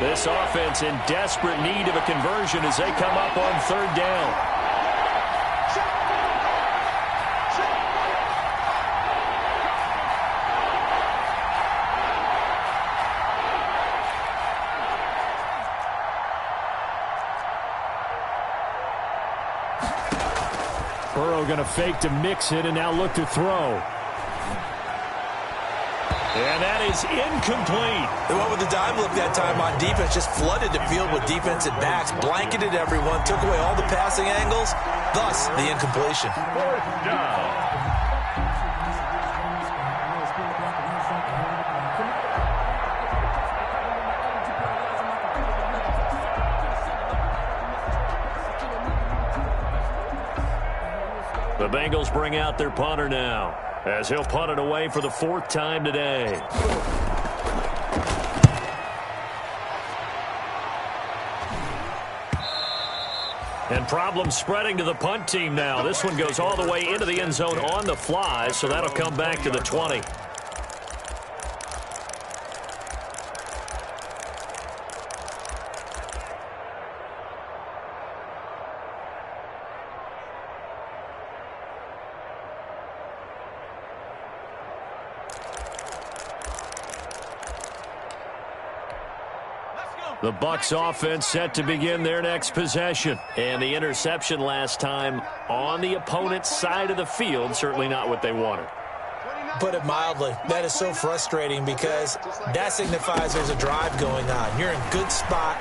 This offense in desperate need of a conversion as they come up on 3rd down. Burrow going to fake to mix it and now look to throw. And that is incomplete. They went with the dive look that time on defense, just flooded the field with defensive backs, blanketed everyone, took away all the passing angles, thus the incompletion. Fourth down. The Bengals bring out their punter now, as he'll punt it away for the 4th time today. And problems spreading to the punt team now. This one goes all the way into the end zone on the fly, so that'll come back to the 20. The Bucs offense set to begin their next possession. And the interception last time on the opponent's side of the field, certainly not what they wanted. Put it mildly, that is so frustrating because that signifies there's a drive going on. You're in good spot,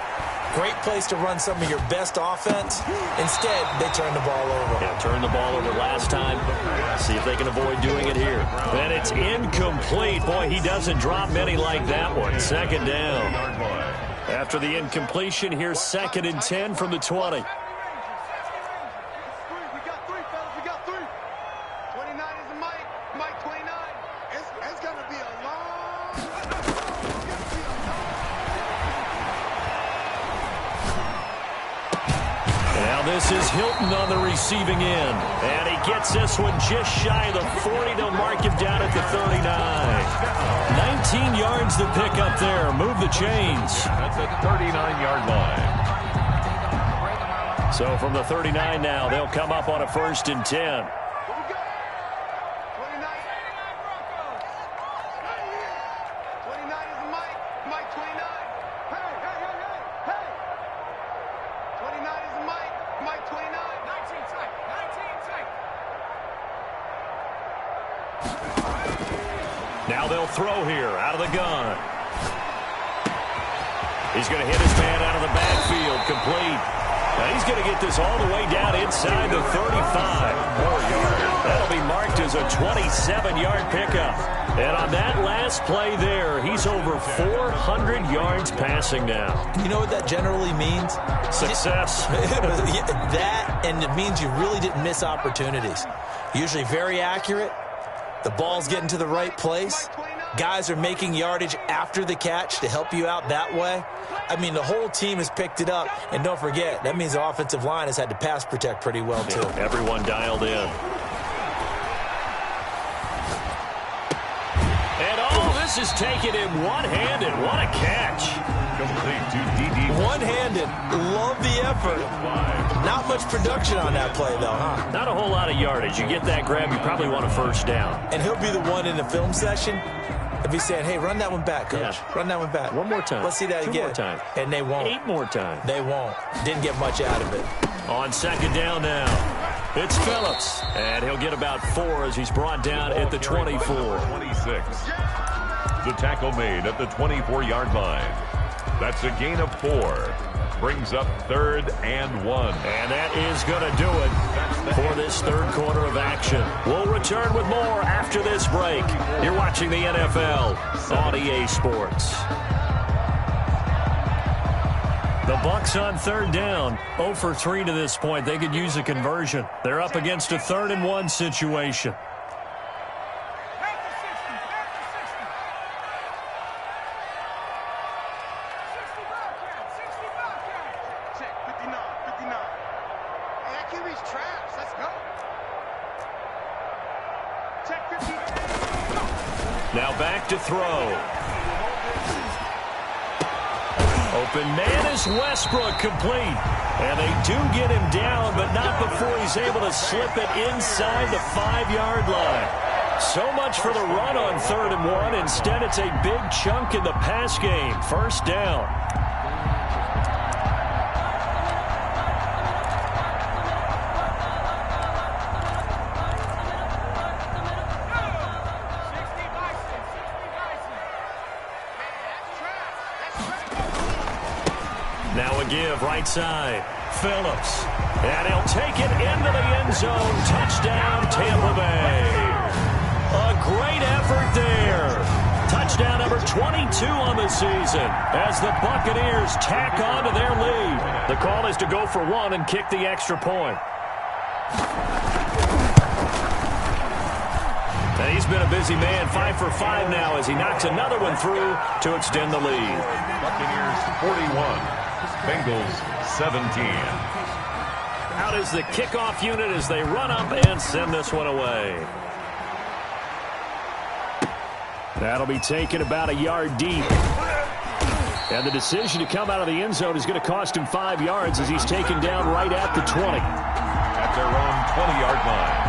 Great place to run some of your best offense. Instead, they turn the ball over. Yeah, turned the ball over last time. See if they can avoid doing it here. And it's incomplete. Boy, he doesn't drop many like that one. Second down. After the incompletion, here's 2nd and 10 from the 20. We got three, fellas. We got three. 29 is the Mike. Mike 29. It's going to be a long... Now this is Hilton on the receiving end. And he gets this one just shy of the 40. They'll mark him down at the 39. 19 yards to pick up there. Move the chains. That's a 39-yard line. So from the 39 now, they'll come up on a 1st and 10. Now they'll throw here out of the gun. He's going to hit his man out of the backfield. Complete. Now he's going to get this all the way down inside the 35. More yards. That'll be marked as a 27-yard pickup. And on that last play there, he's over 400 yards passing now. You know what that generally means? Success. That, and it means you really didn't miss opportunities. Usually very accurate. The ball's getting to the right place. Guys are making yardage after the catch to help you out that way. I mean, the whole team has picked it up. And don't forget, that means the offensive line has had to pass protect pretty well, too. Yeah, everyone dialed in. And, oh, this is taking him one-handed. What a catch. Complete to D.D. One-handed. Love the effort. Not much production on that play, though, huh? Not a whole lot of yardage. You get that grab, you probably want a 1st down. And he'll be the one in the film session. He'll be saying, hey, run that one back, Coach. Yeah. Run that one back. One more time. Let's see that 2 again. more times. And they won't. 8 more times. They won't. Didn't get much out of it. On 2nd down now, it's Phillips. And he'll get about 4 as he's brought down at the 24. 26. The tackle made at the 24-yard line. That's a gain of 4. Brings up 3rd and 1. And that is going to do it for this 3rd quarter of action. We'll return with more after this break. You're watching the NFL on EA Sports. The Bucs on 3rd down, 0 for 3 to this point. They could use a conversion. They're up against a 3rd and 1 situation. Now back to throw. Open man is Westbrook, complete. And they do get him down, but not before he's able to slip it inside the 5-yard line. So much for the run on 3rd and 1. Instead, it's a big chunk in the pass game. 1st down. Now a give right side. Phillips. And he'll take it into the end zone. Touchdown, Tampa Bay. A great effort there. Touchdown number 22 on the season as the Buccaneers tack on to their lead. The call is to go for 1 and kick the extra point. And he's been a busy man, 5 for 5 now as he knocks another one through to extend the lead. Buccaneers 41. Bengals 17. Out is the kickoff unit as they run up and send this one away. That'll be taken about a yard deep. And the decision to come out of the end zone is going to cost him 5 yards as he's taken down right at the 20. At their own 20-yard line.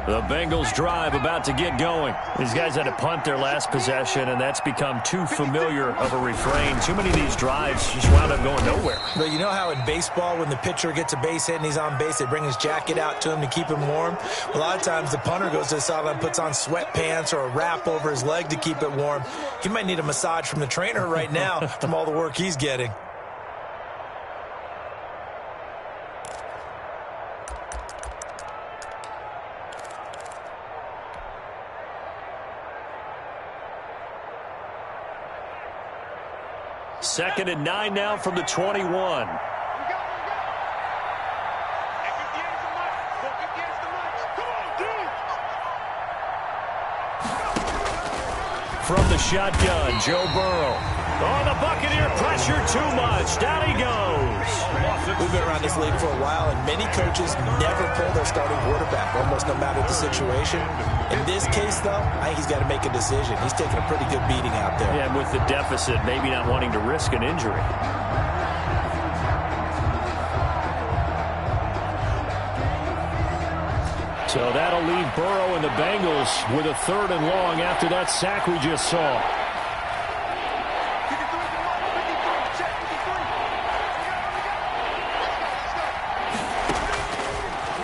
The Bengals drive about to get going. These guys had to punt their last possession, and that's become too familiar of a refrain. Too many of these drives just wound up going nowhere. But you know how in baseball, when the pitcher gets a base hit and he's on base, they bring his jacket out to him to keep him warm? A lot of times the punter goes to the sideline, puts on sweatpants or a wrap over his leg to keep it warm. He might need a massage from the trainer right now from all the work he's getting. Second and 9 now from the 21. From the shotgun, Joe Burrow. Oh, the Buccaneer pressure too much. Down he goes. We've been around this league for a while, and many coaches never pull their starting quarterback, almost no matter the situation. In this case, though, I think he's got to make a decision. He's taking a pretty good beating out there. Yeah, and with the deficit, maybe not wanting to risk an injury. So that'll leave Burrow and the Bengals with a 3rd and long after that sack we just saw.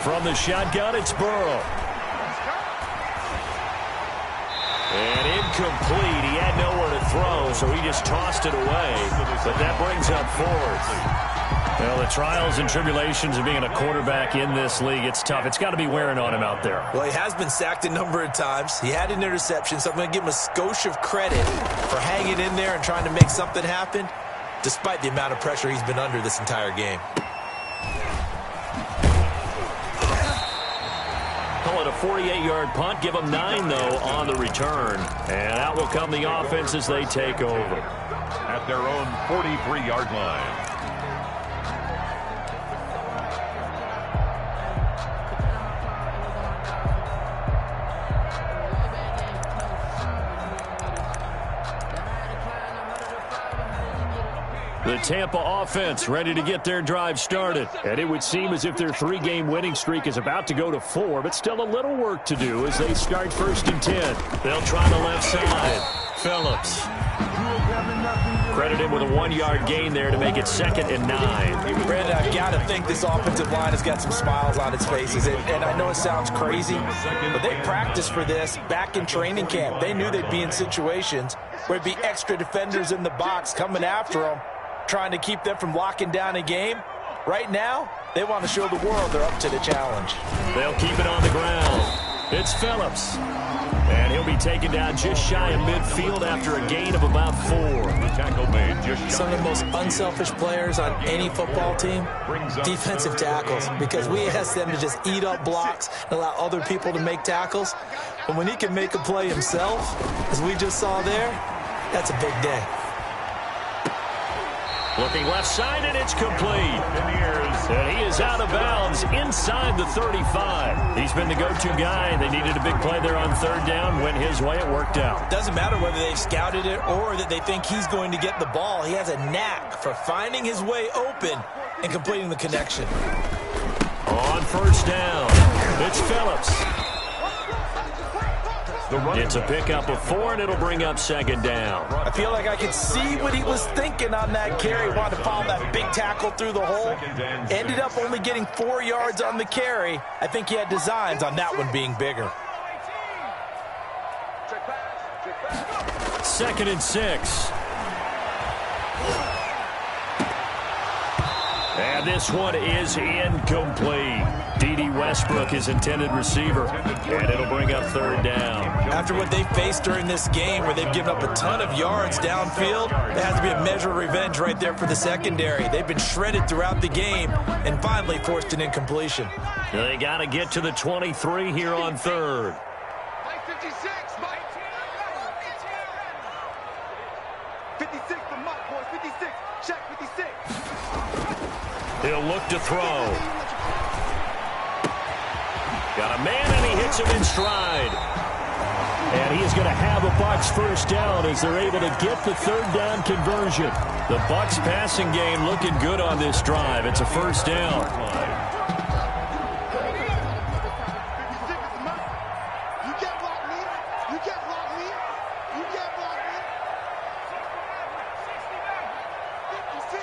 From the shotgun, it's Burrow. And incomplete. He had nowhere to throw, so he just tossed it away. But that brings up 4th. Well, the trials and tribulations of being a quarterback in this league, it's tough. It's got to be wearing on him out there. Well, he has been sacked a number of times. He had an interception, so I'm going to give him a skosh of credit for hanging in there and trying to make something happen, despite the amount of pressure he's been under this entire game. Call it a 48-yard punt. Give them 9, though, on the return. And out will come the offense as they take over. At their own 43-yard line. The Tampa offense ready to get their drive started. And it would seem as if their 3-game winning streak is about to go to 4, but still a little work to do as they start 1st and 10. They'll try the left side. Phillips. Credit him with a 1-yard gain there to make it 2nd and 9. Brandon, I've got to think this offensive line has got some smiles on its faces. And I know it sounds crazy, but they practiced for this back in training camp. They knew they'd be in situations where it'd be extra defenders in the box coming after them, trying to keep them from locking down a game. Right now, they want to show the world they're up to the challenge. They'll keep it on the ground. It's Phillips. And he'll be taken down just shy of midfield after a gain of about 4. The tackle made just Some of the most unselfish players on any football team, defensive tackles, because we ask them to just eat up blocks and allow other people to make tackles. But when he can make a play himself, as we just saw there, that's a big day. Looking left side, and it's complete. And he is out of bounds inside the 35. He's been the go-to guy. They needed a big play there on 3rd down. Went his way. It worked out. Doesn't matter whether they've scouted it or that they think he's going to get the ball. He has a knack for finding his way open and completing the connection. On 1st down, it's Phillips. It's a pickup of 4, and it'll bring up 2nd down. I feel like I could see what he was thinking on that carry. Wanted to follow that big tackle through the hole. Ended up only getting 4 yards on the carry. I think he had designs on that one being bigger. 2nd and 6. And this one is incomplete. D.D. Westbrook, his intended receiver, and it'll bring up 3rd down. After what they faced during this game where they've given up a ton of yards downfield, there has to be a measure of revenge right there for the secondary. They've been shredded throughout the game and finally forced an incompletion. They got to get to the 23 here on 3rd. Mike 56, Mike. 56 for Mike, boys. 56. Check 56. He'll look to throw. Got a man, and he hits him in stride. And he is going to have a Bucs 1st down as they're able to get the 3rd down conversion. The Bucs passing game looking good on this drive. It's a 1st down. me. You can't block me. 56.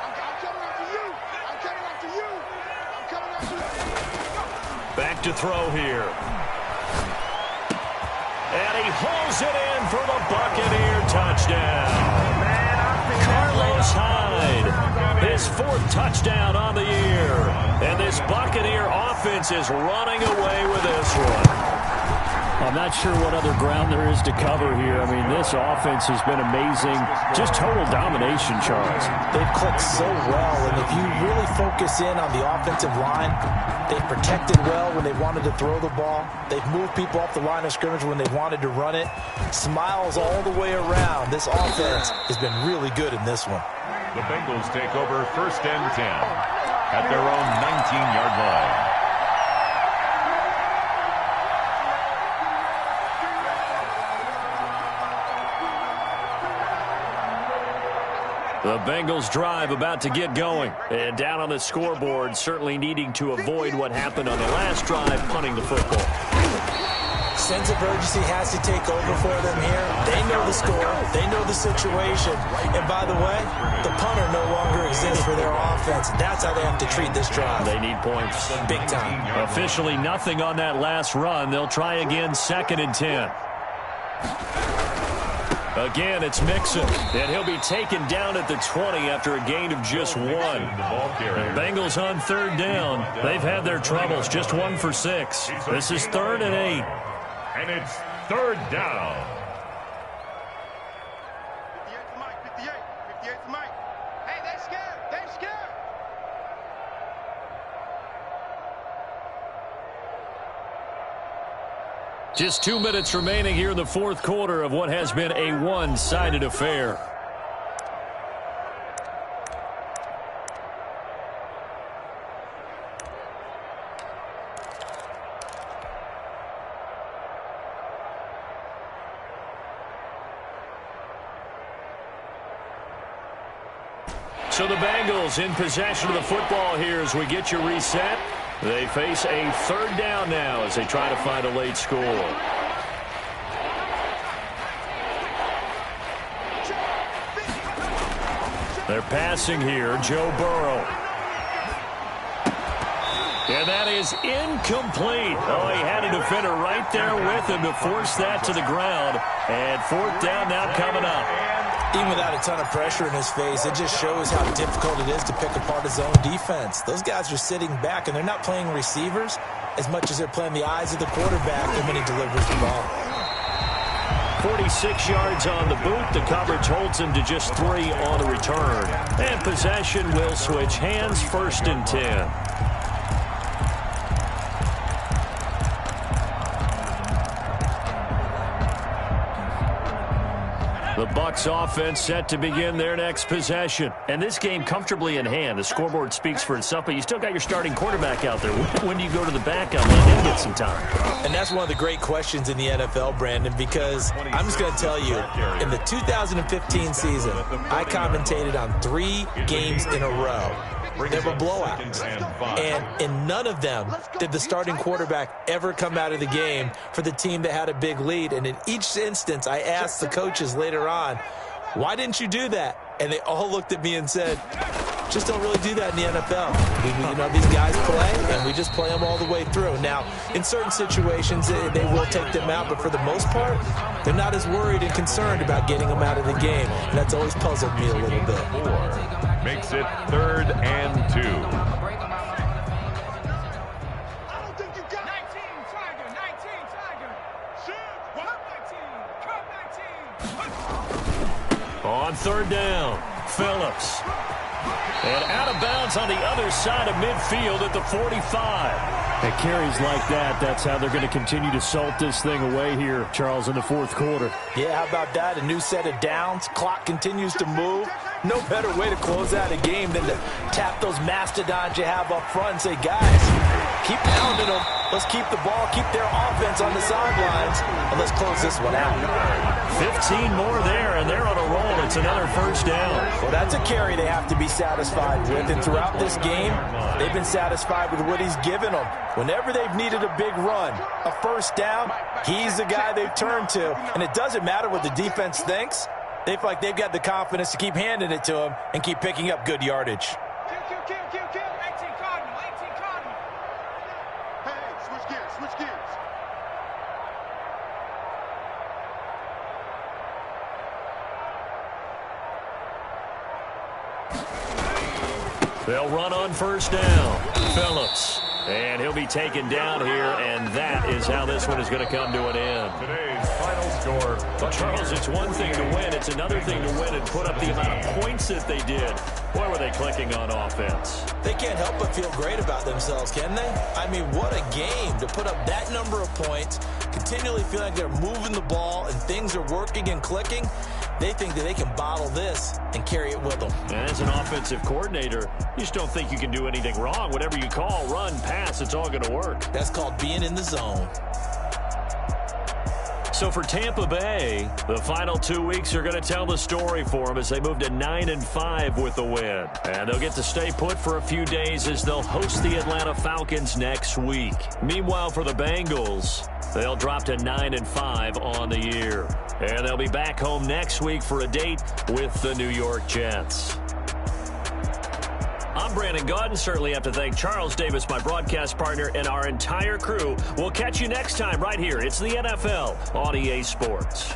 I'm coming after you. I'm coming after you. I'm coming after you. Back to throw here. And he hauls it in for the Buccaneer touchdown. Carlos Hyde, his 4th touchdown on the year. And this Buccaneer offense is running away with this one. I'm not sure what other ground there is to cover here. I mean, this offense has been amazing. Just total domination, Charles. They've clicked so well, and if you really focus in on the offensive line, they've protected well when they wanted to throw the ball. They've moved people off the line of scrimmage when they wanted to run it. Smiles all the way around. This offense has been really good in this one. The Bengals take over 1st and 10 at their own 19-yard line. The Bengals drive about to get going. And down on the scoreboard, certainly needing to avoid what happened on the last drive, punting the football. Sense of urgency has to take over for them here. They know the score. They know the situation. And by the way, the punter no longer exists for their offense. That's how they have to treat this drive. They need points. Big time. Officially nothing on that last run. They'll try again 2nd and 10. Again, it's Mixon, and he'll be taken down at the 20 after a gain of just 1. The Bengals on 3rd down. They've had their troubles, just 1 for 6. This is 3rd and 8. And it's 3rd down. 58 to Mike, 58. 58 to Mike. Hey, they scared. They scared. Just 2 minutes remaining here in the 4th quarter of what has been a one-sided affair. So the Bengals in possession of the football here as we get you reset. They face a 3rd down now as they try to find a late score. They're passing here, Joe Burrow. And that is incomplete. Oh, he had a defender right there with him to force that to the ground. And 4th down now coming up. Even without a ton of pressure in his face, it just shows how difficult it is to pick apart his own defense. Those guys are sitting back, and they're not playing receivers as much as they're playing the eyes of the quarterback when he delivers the ball. 46 yards on the boot. The coverage holds him to just 3 on the return. And possession will switch hands, 1st and 10. The Bucs offense set to begin their next possession. And this game comfortably in hand. The scoreboard speaks for itself, but you still got your starting quarterback out there. When do you go to the backup and let him get some time? And that's one of the great questions in the NFL, Brandon, because I'm just going to tell you, in the 2015 season, I commentated on 3 games in a row. There were blowouts. And in none of them did the starting quarterback ever come out of the game for the team that had a big lead. And in each instance, I asked the coaches later on, why didn't you do that? And they all looked at me and said, just don't really do that in the NFL. These guys play, and we just play them all the way through. Now, in certain situations, they will take them out, but for the most part, they're not as worried and concerned about getting them out of the game. And that's always puzzled me a little bit. Makes it 3rd and 2. I don't think you got 19, Tiger, 19, Tiger. Shit, what? 19, come 19. On 3rd down, Phillips. And out of bounds on the other side of midfield at the 45. At carries like that, that's how they're going to continue to salt this thing away here, Charles, in the 4th quarter. Yeah, how about that? A new set of downs. Clock continues to move. No better way to close out a game than to tap those mastodons you have up front and say, guys, Keep pounding them. Let's keep the ball, keep their offense on the sidelines, and let's close this one out. 15 more there, and they're on a roll. It's another first down. Well, that's a carry they have to be satisfied with, and throughout this game, they've been satisfied with what he's given them. Whenever they've needed a big run, a first down, he's the guy they've turned to, and it doesn't matter what the defense thinks. They feel like they've got the confidence to keep handing it to him and keep picking up good yardage. They'll run on first down. Phillips. And he'll be taken down here, and that is how this one is going to come to an end. Today's final score. But Charles, it's one thing to win. It's another thing to win and put up the amount of points that they did. Boy, were they clicking on offense. They can't help but feel great about themselves, can they? I mean, what a game to put up that number of points, continually feel like they're moving the ball and things are working and clicking. They think that they can bottle this and carry it with them. As an offensive coordinator, you just don't think you can do anything wrong. Whatever you call, run, pass, it's all going to work. That's called being in the zone. So for Tampa Bay, the final 2 weeks are going to tell the story for them as they move to 9-5 with the win. And they'll get to stay put for a few days as they'll host the Atlanta Falcons next week. Meanwhile, for the Bengals, they'll drop to 9-5 on the year. And they'll be back home next week for a date with the New York Jets. I'm Brandon Gaudin. Certainly have to thank Charles Davis, my broadcast partner, and our entire crew. We'll catch you next time right here. It's the NFL on EA Sports.